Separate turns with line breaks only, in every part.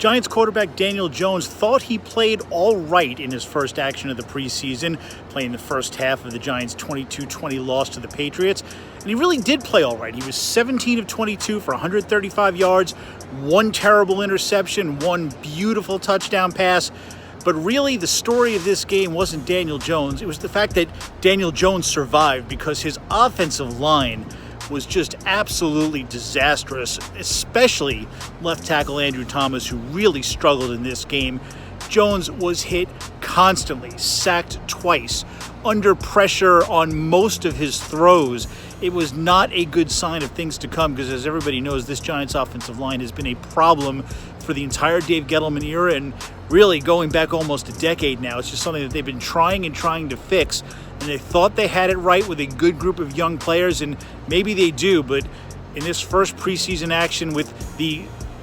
Giants quarterback Daniel Jones thought he played all right in his first action of the preseason, playing the first half of the Giants' 22-20 loss to the Patriots. And he really did play all right. He was 17 of 22 for 135 yards, one terrible interception, one beautiful touchdown pass. But really, the story of this game wasn't Daniel Jones. It was the fact that Daniel Jones survived because his offensive line was just absolutely disastrous, especially left tackle Andrew Thomas, who really struggled in this game. Jones was hit constantly, sacked twice, under pressure on most of his throws. It was not a good sign of things to come because, as everybody knows, this Giants offensive line has been a problem for the entire Dave Gettleman era and really going back almost a decade now. It's just something that they've been trying to fix, and they thought they had it right with a good group of young players, and maybe they do, but in this first preseason action with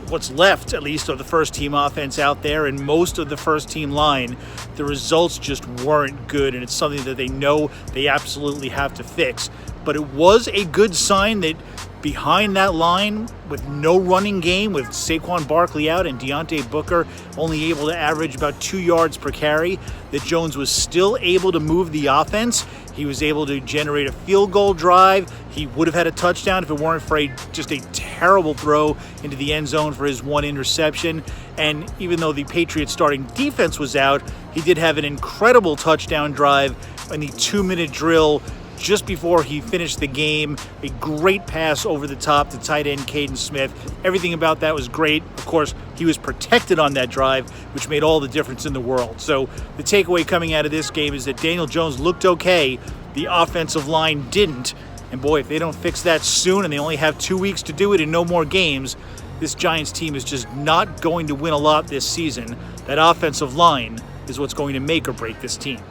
what's left, at least, of the first-team offense out there and most of the first-team line, the results just weren't good, and it's something that they know they absolutely have to fix. But it was a good sign that behind that line, with no running game, with Saquon Barkley out and Deontay Booker only able to average about 2 yards per carry, that Jones was still able to move the offense. He was able to generate a field goal drive. He would have had a touchdown if it weren't for just a terrible throw into the end zone for his one interception. And even though the Patriots starting defense was out, he did have an incredible touchdown drive in the 2-minute drill just before he finished the game. A great pass over the top to tight end Caden Smith. Everything about that was great. Of course, he was protected on that drive, which made all the difference in the world. So the takeaway coming out of this game is that Daniel Jones looked okay. The offensive line didn't. And boy, if they don't fix that soon and they only have 2 weeks to do it and no more games, this Giants team is just not going to win a lot this season. That offensive line is what's going to make or break this team.